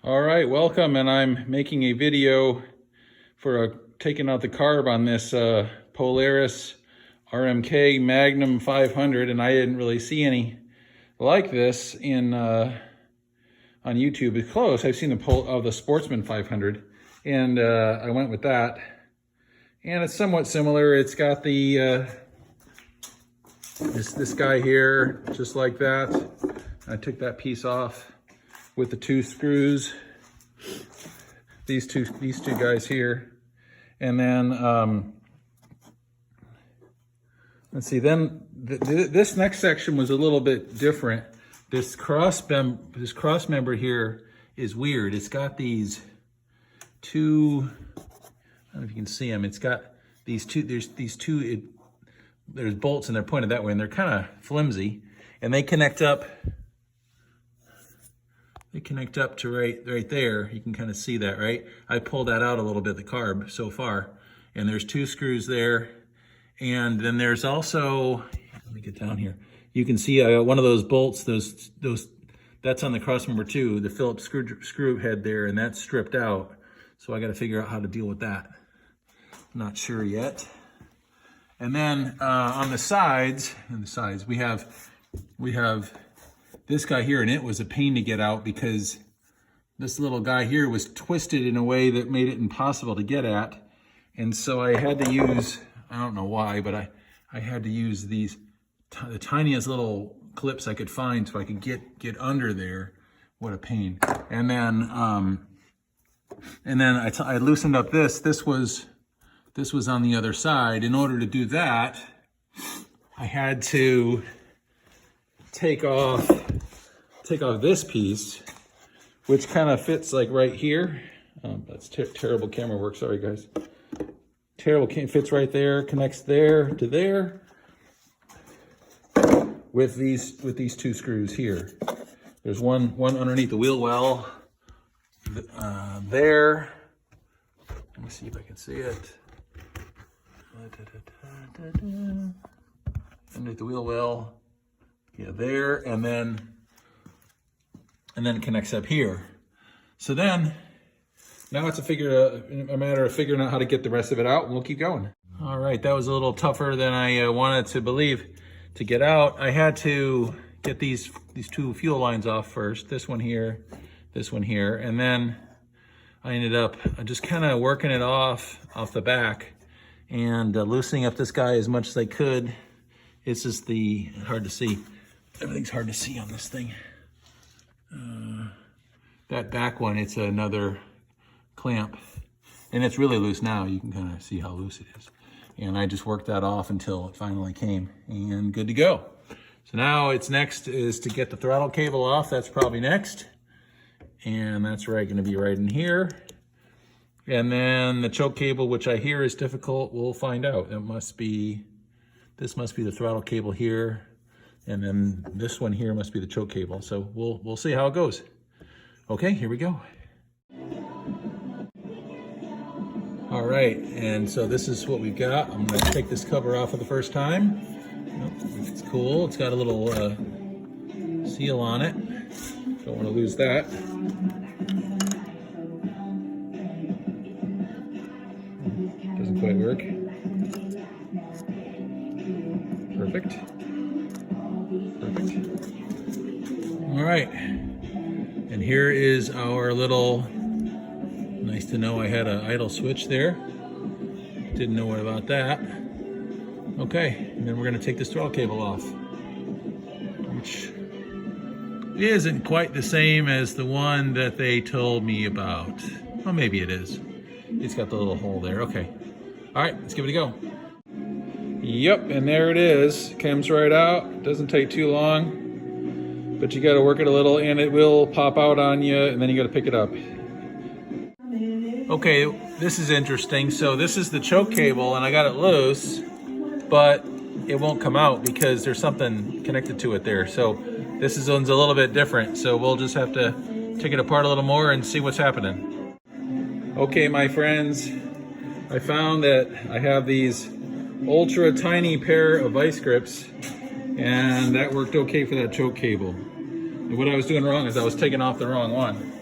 All right, welcome, and I'm making a video for taking out the carb on this Polaris RMK Magnum 500, and I didn't really see any like this in on YouTube. It's close. I've seen the Sportsman 500, and I went with that, and it's somewhat similar. It's got the this guy here, just like that. I took that piece off with the two screws, these two guys here, and then let's see. Then this next section was a little bit different. This cross member here is weird. It's got these two. I don't know if you can see them. It's got these two. There's bolts and they're pointed that way, and they're kind of flimsy, and they connect up. They connect up to right there. You can kind of see that, right? I pulled that out a little bit, the carb so far. And there's two screws there. And then there's also, let me get down here. You can see one of those bolts, that's on the cross member too, the Phillips screw head there, and that's stripped out. So I got to figure out how to deal with that. Not sure yet. And then on the sides, we have this guy here, and it was a pain to get out because this little guy here was twisted in a way that made it impossible to get at. And so I had to use, I don't know why, but I had to use the tiniest little clips I could find so I could get under there. What a pain. And then I loosened up this. This was on the other side. In order to do that, I had to take off this piece, which kind of fits like right here. That's terrible camera work, sorry guys. Terrible, fits right there, connects there to there with these two screws here. There's one underneath the wheel well there. Let me see if I can see it. Underneath the wheel well. Yeah, there, and then it connects up here. So then, now it's a matter of figuring out how to get the rest of it out, and we'll keep going. All right, that was a little tougher than I wanted to believe to get out. I had to get these two fuel lines off first, this one here, and then I ended up just kind of working it off the back and loosening up this guy as much as I could. It's just hard to see. Everything's hard to see on this thing. That back one, it's another clamp. And it's really loose now. You can kind of see how loose it is. And I just worked that off until it finally came. And good to go. So now next is to get the throttle cable off. That's probably next. And that's going to be right in here. And then the choke cable, which I hear is difficult, we'll find out. This must be the throttle cable here. And then this one here must be the choke cable. So we'll see how it goes. Okay, here we go. All right, and so this is what we've got. I'm gonna take this cover off for the first time. It's cool, it's got a little seal on it. Don't wanna lose that. Doesn't quite work. Perfect. All right, and here is our little, nice to know I had an idle switch there. Didn't know about that. Okay, and then we're gonna take this throttle cable off, which isn't quite the same as the one that they told me about. Well, maybe it is. It's got the little hole there, okay. All right, let's give it a go. Yep, and there it is. Comes right out. Doesn't take too long, but you got to work it a little, and it will pop out on you, and then you got to pick it up. Okay, this is interesting. So this is the choke cable, and I got it loose, but it won't come out because there's something connected to it there. So this one's a little bit different. So we'll just have to take it apart a little more and see what's happening. Okay, my friends, I found that I have these ultra tiny pair of vice grips, and that worked okay for that choke cable. And what I was doing wrong is I was taking off the wrong one.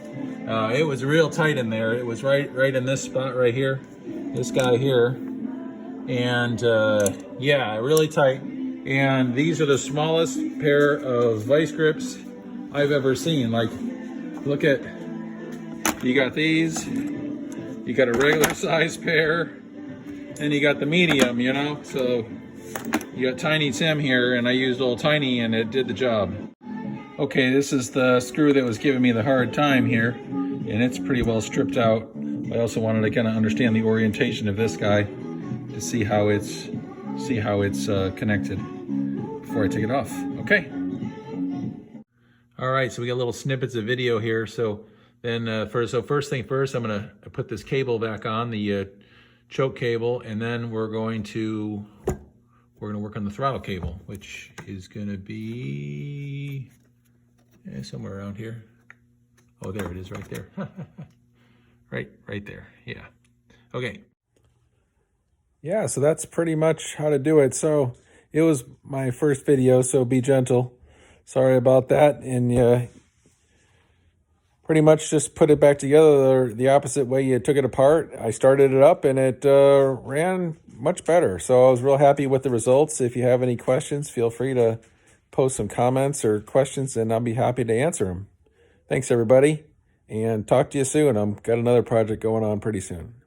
It was real tight in there. It was right in this spot right here, this guy here. And yeah, really tight. And these are the smallest pair of vice grips I've ever seen. Like, look at, you got these, you got a regular size pair, and you got the medium, you know? So you got Tiny Tim here, and I used Old Tiny, and it did the job. Okay, this is the screw that was giving me the hard time here, and it's pretty well stripped out. I also wanted to kind of understand the orientation of this guy to see how it's connected before I take it off. Okay. All right, so we got little snippets of video here. So then first thing first, I'm gonna put this cable back on, the choke cable, and then we're gonna work on the throttle cable, which is gonna be somewhere around here. Oh, there it is, right there. right there, yeah. Okay. Yeah, so that's pretty much how to do it. So it was my first video, so be gentle. Sorry about that. And pretty much just put it back together the opposite way you took it apart. I started it up and it ran much better. So I was real happy with the results. If you have any questions, feel free to post some comments or questions and I'll be happy to answer them. Thanks everybody, and talk to you soon. I've got another project going on pretty soon.